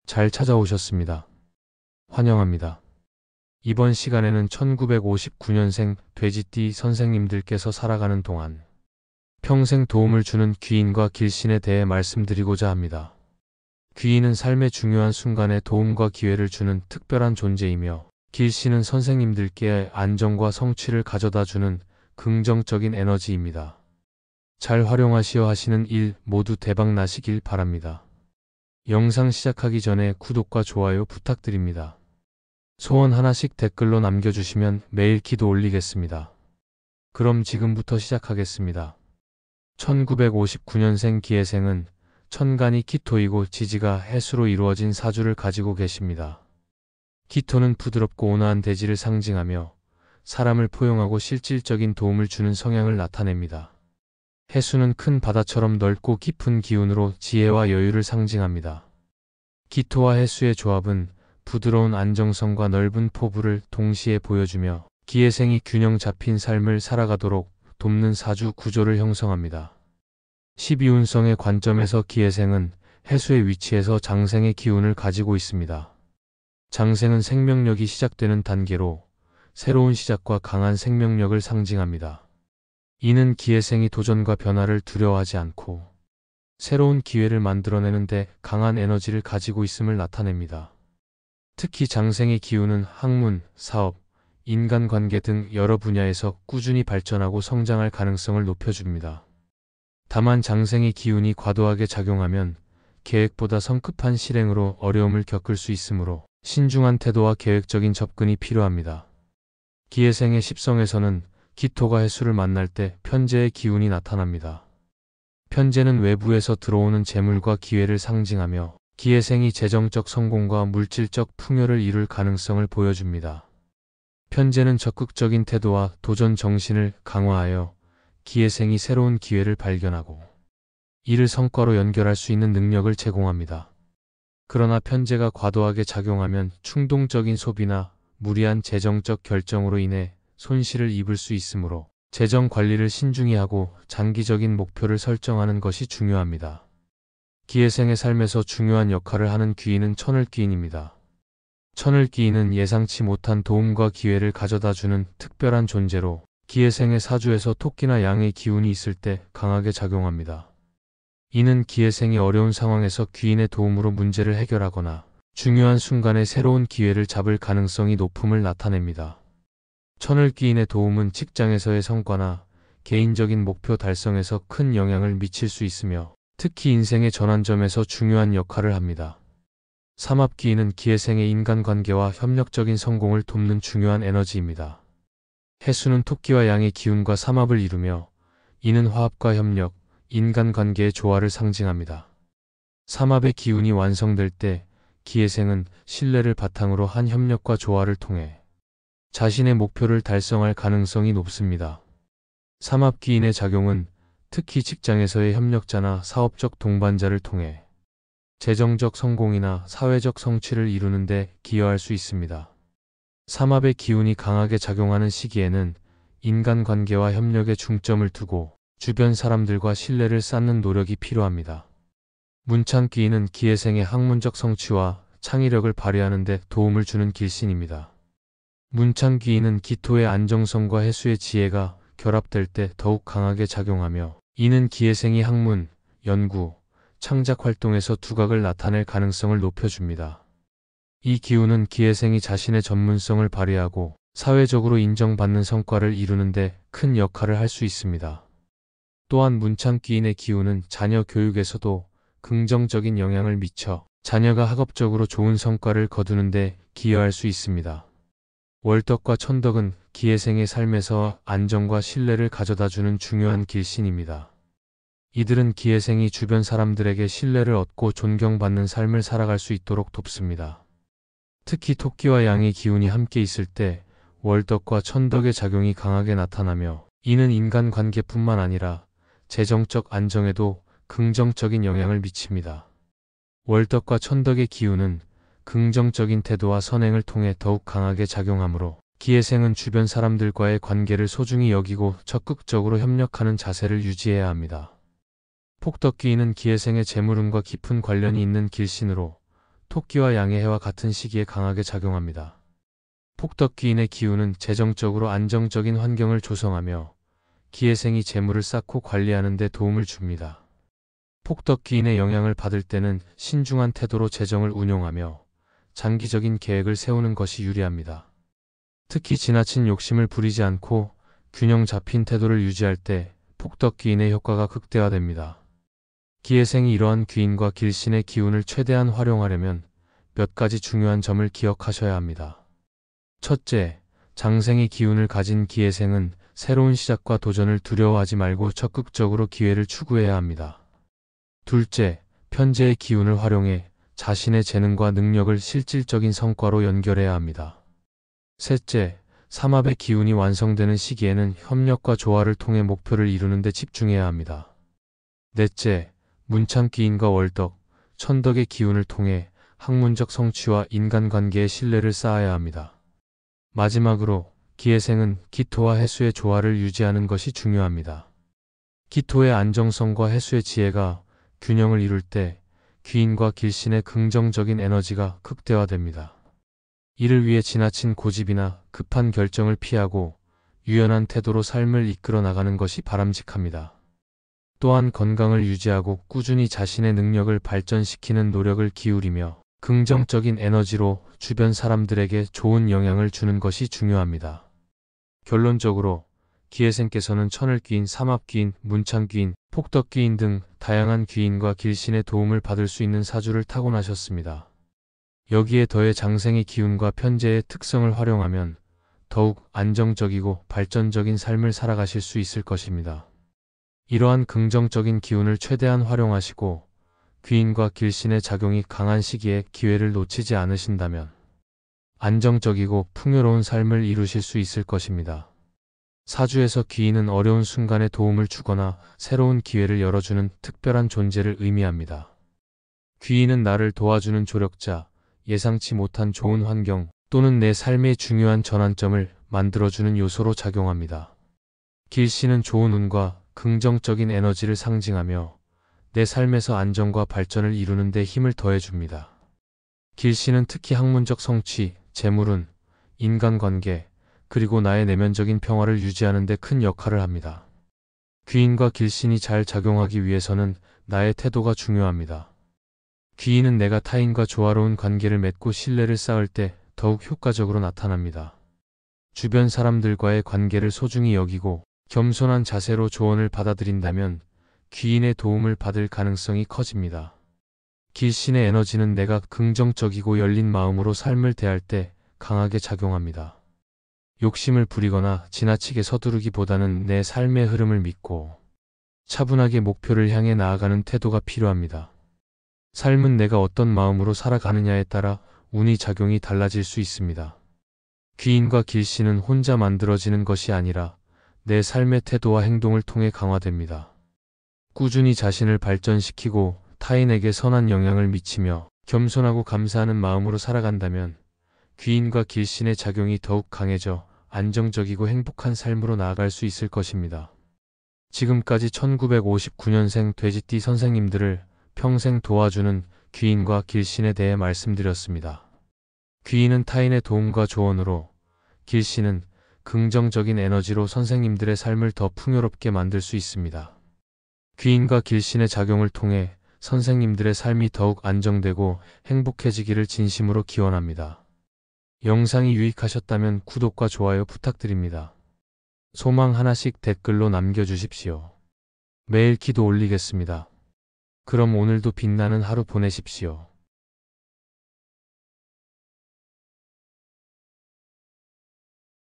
잘 찾아오셨습니다. 환영합니다. 이번 시간에는 1959년생 돼지띠 선생님들께서 살아가는 동안 평생 도움을 주는 귀인과 길신에 대해 말씀드리고자 합니다. 귀인은 삶의 중요한 순간에 도움과 기회를 주는 특별한 존재이며, 길신은 선생님들께 안정과 성취를 가져다 주는 긍정적인 에너지입니다. 잘 활용하시어 하시는 일 모두 대박 나시길 바랍니다. 영상 시작하기 전에 구독과 좋아요 부탁드립니다. 소원 하나씩 댓글로 남겨주시면 매일 기도 올리겠습니다. 그럼 지금부터 시작하겠습니다. 1959년생 기해생은 천간이 키토이고 지지가 해수로 이루어진 사주를 가지고 계십니다. 키토는 부드럽고 온화한 대지를 상징하며 사람을 포용하고 실질적인 도움을 주는 성향을 나타냅니다. 해수는 큰 바다처럼 넓고 깊은 기운으로 지혜와 여유를 상징합니다. 기토와 해수의 조합은 부드러운 안정성과 넓은 포부를 동시에 보여주며 기해생이 균형 잡힌 삶을 살아가도록 돕는 사주 구조를 형성합니다. 12운성의 관점에서 기해생은 해수의 위치에서 장생의 기운을 가지고 있습니다. 장생은 생명력이 시작되는 단계로 새로운 시작과 강한 생명력을 상징합니다. 이는 기해생이 도전과 변화를 두려워하지 않고 새로운 기회를 만들어내는데 강한 에너지를 가지고 있음을 나타냅니다. 특히 장생의 기운은 학문, 사업, 인간관계 등 여러 분야에서 꾸준히 발전하고 성장할 가능성을 높여줍니다. 다만 장생의 기운이 과도하게 작용하면 계획보다 성급한 실행으로 어려움을 겪을 수 있으므로 신중한 태도와 계획적인 접근이 필요합니다. 기해생의 십성에서는 기토가 해수를 만날 때 편재의 기운이 나타납니다. 편재는 외부에서 들어오는 재물과 기회를 상징하며 기해생이 재정적 성공과 물질적 풍요를 이룰 가능성을 보여줍니다. 편재는 적극적인 태도와 도전 정신을 강화하여 기해생이 새로운 기회를 발견하고 이를 성과로 연결할 수 있는 능력을 제공합니다. 그러나 편재가 과도하게 작용하면 충동적인 소비나 무리한 재정적 결정으로 인해 손실을 입을 수 있으므로 재정 관리를 신중히 하고 장기적인 목표를 설정하는 것이 중요합니다. 기해생의 삶에서 중요한 역할을 하는 귀인은 천을귀인입니다. 천을귀인은 예상치 못한 도움과 기회를 가져다주는 특별한 존재로 기해생의 사주에서 토끼나 양의 기운이 있을 때 강하게 작용합니다. 이는 기해생이 어려운 상황에서 귀인의 도움으로 문제를 해결하거나 중요한 순간에 새로운 기회를 잡을 가능성이 높음을 나타냅니다. 천을귀인의 도움은 직장에서의 성과나 개인적인 목표 달성에서 큰 영향을 미칠 수 있으며 특히 인생의 전환점에서 중요한 역할을 합니다. 삼합귀인은 기해생의 인간관계와 협력적인 성공을 돕는 중요한 에너지입니다. 해수는 토끼와 양의 기운과 삼합을 이루며 이는 화합과 협력, 인간관계의 조화를 상징합니다. 삼합의 기운이 완성될 때 기해생은 신뢰를 바탕으로 한 협력과 조화를 통해 자신의 목표를 달성할 가능성이 높습니다. 삼합귀인의 작용은 특히 직장에서의 협력자나 사업적 동반자를 통해 재정적 성공이나 사회적 성취를 이루는 데 기여할 수 있습니다. 삼합의 기운이 강하게 작용하는 시기에는 인간관계와 협력에 중점을 두고 주변 사람들과 신뢰를 쌓는 노력이 필요합니다. 문창귀인은 기해생의 학문적 성취와 창의력을 발휘하는 데 도움을 주는 길신입니다. 문창귀인은 기토의 안정성과 해수의 지혜가 결합될 때 더욱 강하게 작용하며 이는 기해생이 학문, 연구, 창작 활동에서 두각을 나타낼 가능성을 높여줍니다. 이 기운은 기해생이 자신의 전문성을 발휘하고 사회적으로 인정받는 성과를 이루는 데 큰 역할을 할 수 있습니다. 또한 문창귀인의 기운은 자녀 교육에서도 긍정적인 영향을 미쳐 자녀가 학업적으로 좋은 성과를 거두는 데 기여할 수 있습니다. 월덕과 천덕은 기해생의 삶에서 안정과 신뢰를 가져다주는 중요한 길신입니다. 이들은 기해생이 주변 사람들에게 신뢰를 얻고 존경받는 삶을 살아갈 수 있도록 돕습니다. 특히 토끼와 양의 기운이 함께 있을 때 월덕과 천덕의 작용이 강하게 나타나며 이는 인간관계뿐만 아니라 재정적 안정에도 긍정적인 영향을 미칩니다. 월덕과 천덕의 기운은 긍정적인 태도와 선행을 통해 더욱 강하게 작용하므로 기해생은 주변 사람들과의 관계를 소중히 여기고 적극적으로 협력하는 자세를 유지해야 합니다. 폭덕귀인은 기해생의 재물운과 깊은 관련이 있는 길신으로 토끼와 양의 해와 같은 시기에 강하게 작용합니다. 폭덕기인의 기운은 재정적으로 안정적인 환경을 조성하며 기회생이 재물을 쌓고 관리하는 데 도움을 줍니다. 폭덕기인의 영향을 받을 때는 신중한 태도로 재정을 운용하며 장기적인 계획을 세우는 것이 유리합니다. 특히 지나친 욕심을 부리지 않고 균형 잡힌 태도를 유지할 때 폭덕기인의 효과가 극대화됩니다. 기회생이 이러한 귀인과 길신의 기운을 최대한 활용하려면 몇 가지 중요한 점을 기억하셔야 합니다. 첫째, 장생의 기운을 가진 기회생은 새로운 시작과 도전을 두려워하지 말고 적극적으로 기회를 추구해야 합니다. 둘째, 편재의 기운을 활용해 자신의 재능과 능력을 실질적인 성과로 연결해야 합니다. 셋째, 삼합의 기운이 완성되는 시기에는 협력과 조화를 통해 목표를 이루는 데 집중해야 합니다. 넷째, 문창기인과 월덕, 천덕의 기운을 통해 학문적 성취와 인간관계의 신뢰를 쌓아야 합니다. 마지막으로 기회생은 기토와 해수의 조화를 유지하는 것이 중요합니다. 기토의 안정성과 해수의 지혜가 균형을 이룰 때 귀인과 길신의 긍정적인 에너지가 극대화됩니다. 이를 위해 지나친 고집이나 급한 결정을 피하고 유연한 태도로 삶을 이끌어 나가는 것이 바람직합니다. 또한 건강을 유지하고 꾸준히 자신의 능력을 발전시키는 노력을 기울이며 긍정적인 에너지로 주변 사람들에게 좋은 영향을 주는 것이 중요합니다. 결론적으로 기회생께서는 천을귀인, 삼합귀인, 문창귀인, 폭덕귀인 등 다양한 귀인과 길신의 도움을 받을 수 있는 사주를 타고나셨습니다. 여기에 더해 장생의 기운과 편재의 특성을 활용하면 더욱 안정적이고 발전적인 삶을 살아가실 수 있을 것입니다. 이러한 긍정적인 기운을 최대한 활용하시고 귀인과 길신의 작용이 강한 시기에 기회를 놓치지 않으신다면 안정적이고 풍요로운 삶을 이루실 수 있을 것입니다. 사주에서 귀인은 어려운 순간에 도움을 주거나 새로운 기회를 열어주는 특별한 존재를 의미합니다. 귀인은 나를 도와주는 조력자, 예상치 못한 좋은 환경 또는 내 삶의 중요한 전환점을 만들어주는 요소로 작용합니다. 길신은 좋은 운과 긍정적인 에너지를 상징하며 내 삶에서 안정과 발전을 이루는 데 힘을 더해줍니다. 길신은 특히 학문적 성취, 재물운, 인간관계, 그리고 나의 내면적인 평화를 유지하는 데 큰 역할을 합니다. 귀인과 길신이 잘 작용하기 위해서는 나의 태도가 중요합니다. 귀인은 내가 타인과 조화로운 관계를 맺고 신뢰를 쌓을 때 더욱 효과적으로 나타납니다. 주변 사람들과의 관계를 소중히 여기고 겸손한 자세로 조언을 받아들인다면 귀인의 도움을 받을 가능성이 커집니다. 길신의 에너지는 내가 긍정적이고 열린 마음으로 삶을 대할 때 강하게 작용합니다. 욕심을 부리거나 지나치게 서두르기보다는 내 삶의 흐름을 믿고 차분하게 목표를 향해 나아가는 태도가 필요합니다. 삶은 내가 어떤 마음으로 살아가느냐에 따라 운이 작용이 달라질 수 있습니다. 귀인과 길신은 혼자 만들어지는 것이 아니라 내 삶의 태도와 행동을 통해 강화됩니다. 꾸준히 자신을 발전시키고 타인에게 선한 영향을 미치며 겸손하고 감사하는 마음으로 살아간다면 귀인과 길신의 작용이 더욱 강해져 안정적이고 행복한 삶으로 나아갈 수 있을 것입니다. 지금까지 1959년생 돼지띠 선생님들을 평생 도와주는 귀인과 길신에 대해 말씀드렸습니다. 귀인은 타인의 도움과 조언으로, 길신은 긍정적인 에너지로 선생님들의 삶을 더 풍요롭게 만들 수 있습니다. 귀인과 길신의 작용을 통해 선생님들의 삶이 더욱 안정되고 행복해지기를 진심으로 기원합니다. 영상이 유익하셨다면 구독과 좋아요 부탁드립니다. 소망 하나씩 댓글로 남겨주십시오. 매일 기도 올리겠습니다. 그럼 오늘도 빛나는 하루 보내십시오.